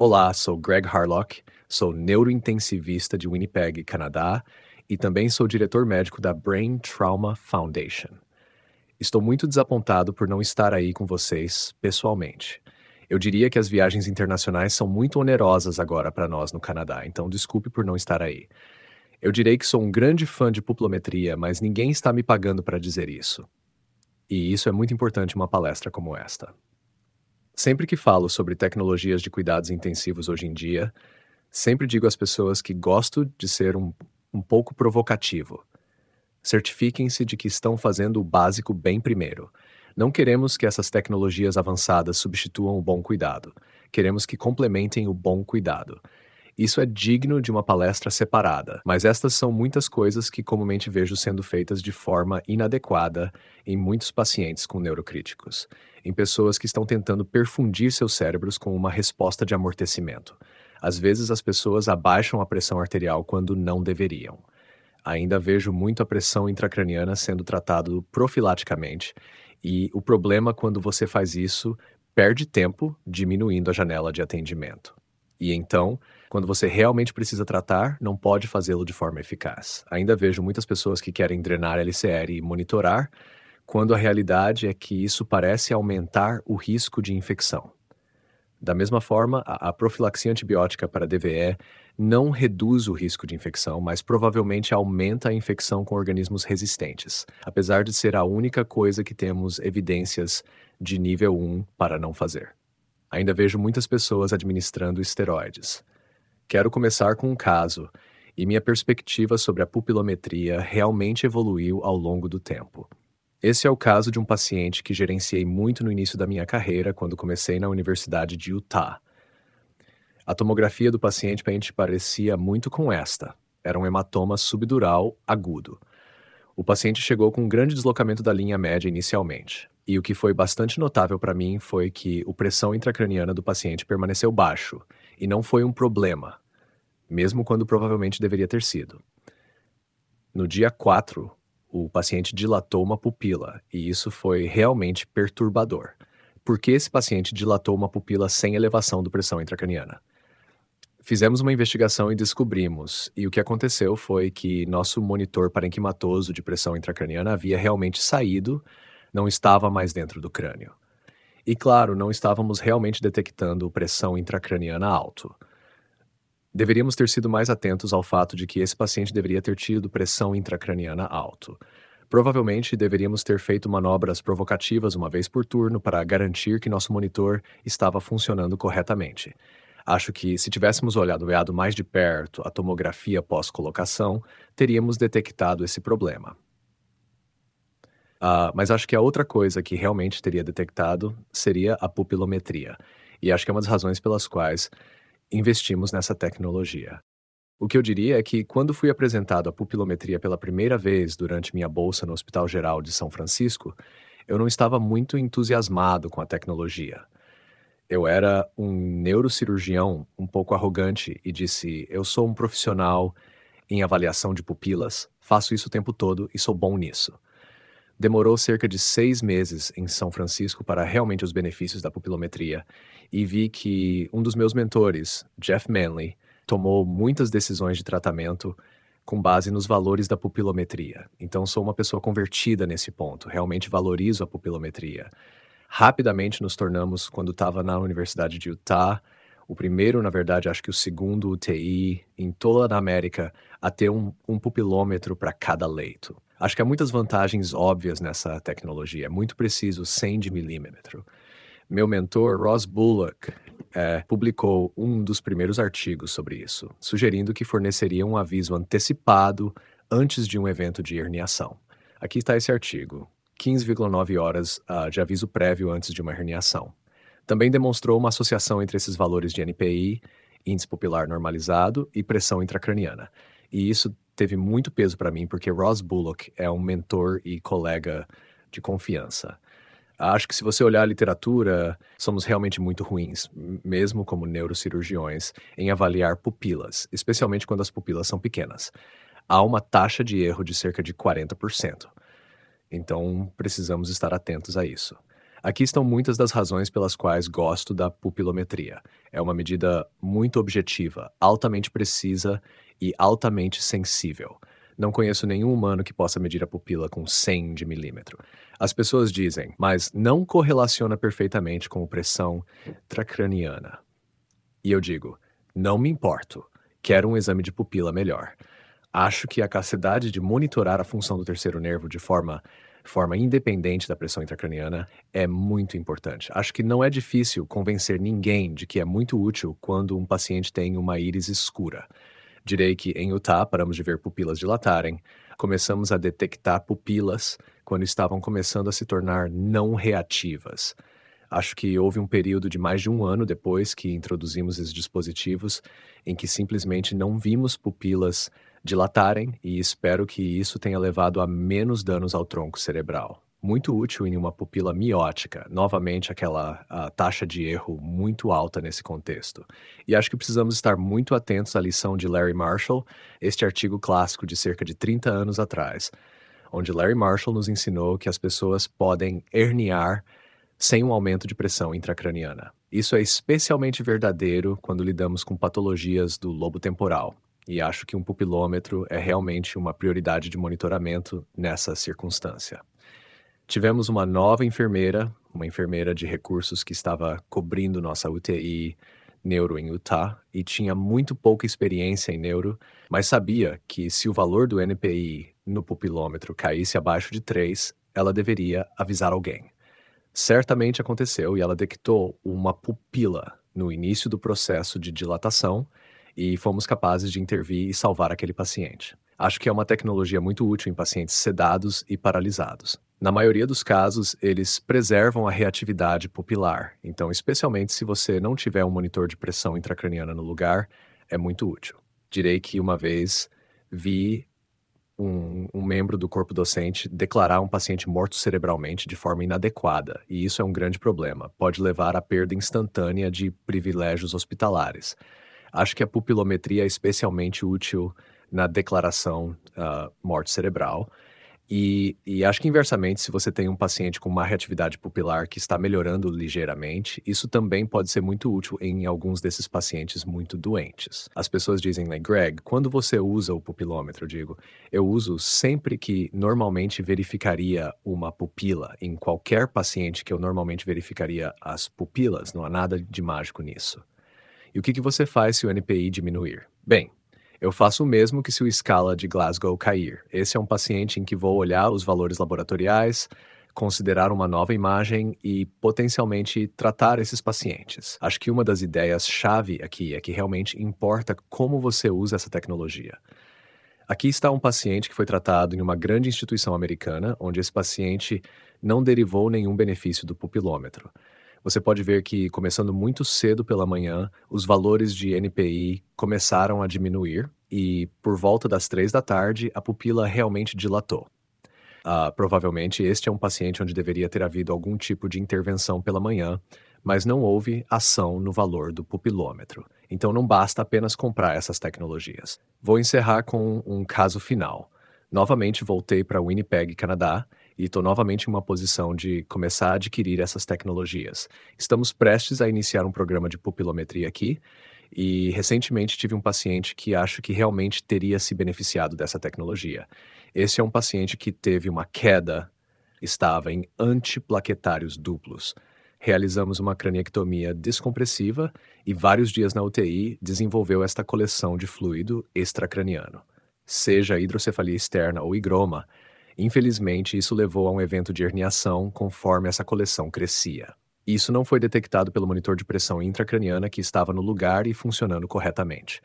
Olá, sou Greg Harlock, sou neurointensivista de Winnipeg, Canadá, e também sou diretor médico da Brain Trauma Foundation. Estou muito desapontado por não estar aí com vocês pessoalmente. Eu diria que as viagens internacionais são muito onerosas agora para nós no Canadá, então desculpe por não estar aí. Eu direi que sou um grande fã de pupilometria, mas ninguém está me pagando para dizer isso. E isso é muito importante em uma palestra como esta. Sempre que falo sobre tecnologias de cuidados intensivos hoje em dia, sempre digo às pessoas que gosto de ser um pouco provocativo. Certifiquem-se de que estão fazendo o básico bem primeiro. Não queremos que essas tecnologias avançadas substituam o bom cuidado. Queremos que complementem o bom cuidado. Isso é digno de uma palestra separada, mas estas são muitas coisas que comumente vejo sendo feitas de forma inadequada em muitos pacientes com neurocríticos, em pessoas que estão tentando perfundir seus cérebros com uma resposta de amortecimento. Às vezes as pessoas abaixam a pressão arterial quando não deveriam. Ainda vejo muito a pressão intracraniana sendo tratado profilaticamente, e o problema quando você faz isso, perde tempo diminuindo a janela de atendimento. E então, quando você realmente precisa tratar, não pode fazê-lo de forma eficaz. Ainda vejo muitas pessoas que querem drenar LCR e monitorar, quando a realidade é que isso parece aumentar o risco de infecção. Da mesma forma, a profilaxia antibiótica para DVE não reduz o risco de infecção, mas provavelmente aumenta a infecção com organismos resistentes, apesar de ser a única coisa que temos evidências de nível 1 para não fazer. Ainda vejo muitas pessoas administrando esteroides. Quero começar com um caso, e minha perspectiva sobre a pupilometria realmente evoluiu ao longo do tempo. Esse é o caso de um paciente que gerenciei muito no início da minha carreira, quando comecei na Universidade de Utah. A tomografia do paciente parecia muito com esta. Era um hematoma subdural agudo. O paciente chegou com um grande deslocamento da linha média inicialmente. E o que foi bastante notável para mim foi que a pressão intracraniana do paciente permaneceu baixo, e não foi um problema, mesmo quando provavelmente deveria ter sido. No dia 4, o paciente dilatou uma pupila, e isso foi realmente perturbador. Por que esse paciente dilatou uma pupila sem elevação da pressão intracraniana? Fizemos uma investigação e descobrimos, e o que aconteceu foi que nosso monitor parenquimatoso de pressão intracraniana havia realmente saído, não estava mais dentro do crânio. E claro, não estávamos realmente detectando pressão intracraniana alto. Deveríamos ter sido mais atentos ao fato de que esse paciente deveria ter tido pressão intracraniana alto. Provavelmente deveríamos ter feito manobras provocativas uma vez por turno para garantir que nosso monitor estava funcionando corretamente. Acho que se tivéssemos olhado o EADO mais de perto, a tomografia pós-colocação, teríamos detectado esse problema. Mas acho que a outra coisa que realmente teria detectado seria a pupilometria. E acho que é uma das razões pelas quais investimos nessa tecnologia. O que eu diria é que, quando fui apresentado a pupilometria pela primeira vez durante minha bolsa no Hospital Geral de São Francisco, eu não estava muito entusiasmado com a tecnologia. Eu era um neurocirurgião um pouco arrogante e disse: eu sou um profissional em avaliação de pupilas, faço isso o tempo todo e sou bom nisso. Demorou cerca de 6 meses em São Francisco para realmente os benefícios da pupilometria, e vi que um dos meus mentores, Jeff Manley, tomou muitas decisões de tratamento com base nos valores da pupilometria. Então sou uma pessoa convertida nesse ponto, realmente valorizo a pupilometria. Rapidamente nos tornamos, quando estava na Universidade de Utah, o primeiro, na verdade, acho que o segundo UTI em toda a América a ter um pupilômetro para cada leito. Acho que há muitas vantagens óbvias nessa tecnologia, é muito preciso, 100 de milímetro. Meu mentor, Ross Bullock, publicou um dos primeiros artigos sobre isso, sugerindo que forneceria um aviso antecipado antes de um evento de herniação. Aqui está esse artigo, 15,9 horas de aviso prévio antes de uma herniação. Também demonstrou uma associação entre esses valores de NPI, índice pupilar normalizado, e pressão intracraniana. E isso teve muito peso para mim, porque Ross Bullock é um mentor e colega de confiança. Acho que, se você olhar a literatura, somos realmente muito ruins, mesmo como neurocirurgiões, em avaliar pupilas, especialmente quando as pupilas são pequenas. Há uma taxa de erro de cerca de 40%. Então, precisamos estar atentos a isso. Aqui estão muitas das razões pelas quais gosto da pupilometria. É uma medida muito objetiva, altamente precisa e altamente sensível. Não conheço nenhum humano que possa medir a pupila com 100 de milímetro. As pessoas dizem, mas não correlaciona perfeitamente com a pressão intracraniana. E eu digo, não me importo. Quero um exame de pupila melhor. Acho que a capacidade de monitorar a função do terceiro nervo de forma independente da pressão intracraniana é muito importante. Acho que não é difícil convencer ninguém de que é muito útil quando um paciente tem uma íris escura. Direi que em Utah paramos de ver pupilas dilatarem, começamos a detectar pupilas quando estavam começando a se tornar não reativas. Acho que houve um período de mais de um ano depois que introduzimos esses dispositivos em que simplesmente não vimos pupilas dilatarem e espero que isso tenha levado a menos danos ao tronco cerebral. Muito útil em uma pupila miótica, novamente aquela a taxa de erro muito alta nesse contexto. E acho que precisamos estar muito atentos à lição de Larry Marshall, este artigo clássico de cerca de 30 anos atrás, onde Larry Marshall nos ensinou que as pessoas podem herniar sem um aumento de pressão intracraniana. Isso é especialmente verdadeiro quando lidamos com patologias do lobo temporal, e acho que um pupilômetro é realmente uma prioridade de monitoramento nessa circunstância. Tivemos uma nova enfermeira, uma enfermeira de recursos que estava cobrindo nossa UTI neuro em Utah e tinha muito pouca experiência em neuro, mas sabia que se o valor do NPI no pupilômetro caísse abaixo de 3, ela deveria avisar alguém. Certamente aconteceu e ela detectou uma pupila no início do processo de dilatação e fomos capazes de intervir e salvar aquele paciente. Acho que é uma tecnologia muito útil em pacientes sedados e paralisados. Na maioria dos casos, eles preservam a reatividade pupilar, então, especialmente se você não tiver um monitor de pressão intracraniana no lugar, é muito útil. Direi que uma vez vi um membro do corpo docente declarar um paciente morto cerebralmente de forma inadequada, e isso é um grande problema. Pode levar à perda instantânea de privilégios hospitalares. Acho que a pupilometria é especialmente útil na declaração morte cerebral, e acho que inversamente, se você tem um paciente com má reatividade pupilar que está melhorando ligeiramente, isso também pode ser muito útil em alguns desses pacientes muito doentes. As pessoas dizem, né, Greg, quando você usa o pupilômetro, eu uso sempre que normalmente verificaria uma pupila, em qualquer paciente que eu normalmente verificaria as pupilas, não há nada de mágico nisso. E o que você faz se o NPI diminuir? Bem, eu faço o mesmo que se o escala de Glasgow cair. Esse é um paciente em que vou olhar os valores laboratoriais, considerar uma nova imagem e potencialmente tratar esses pacientes. Acho que uma das ideias-chave aqui é que realmente importa como você usa essa tecnologia. Aqui está um paciente que foi tratado em uma grande instituição americana, onde esse paciente não derivou nenhum benefício do pupilômetro. Você pode ver que, começando muito cedo pela manhã, os valores de NPI começaram a diminuir e, por volta das 3 da tarde, a pupila realmente dilatou. Provavelmente este é um paciente onde deveria ter havido algum tipo de intervenção pela manhã, mas não houve ação no valor do pupilômetro. Então não basta apenas comprar essas tecnologias. Vou encerrar com um caso final. Novamente voltei para Winnipeg, Canadá, e estou novamente em uma posição de começar a adquirir essas tecnologias. Estamos prestes a iniciar um programa de pupilometria aqui, e recentemente tive um paciente que acho que realmente teria se beneficiado dessa tecnologia. Esse é um paciente que teve uma queda, estava em antiplaquetários duplos. Realizamos uma craniectomia descompressiva e vários dias na UTI desenvolveu esta coleção de fluido extracraniano, seja hidrocefalia externa ou higroma. Infelizmente, isso levou a um evento de herniação conforme essa coleção crescia. Isso não foi detectado pelo monitor de pressão intracraniana que estava no lugar e funcionando corretamente.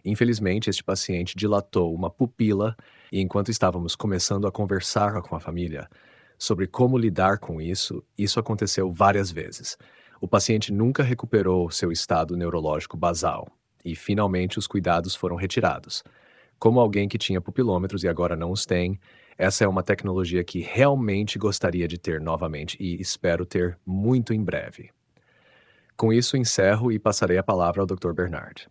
Infelizmente, este paciente dilatou uma pupila e enquanto estávamos começando a conversar com a família sobre como lidar com isso aconteceu várias vezes. O paciente nunca recuperou seu estado neurológico basal e finalmente os cuidados foram retirados. Como alguém que tinha pupilômetros e agora não os tem, essa é uma tecnologia que realmente gostaria de ter novamente e espero ter muito em breve. Com isso, encerro e passarei a palavra ao Dr. Bernard.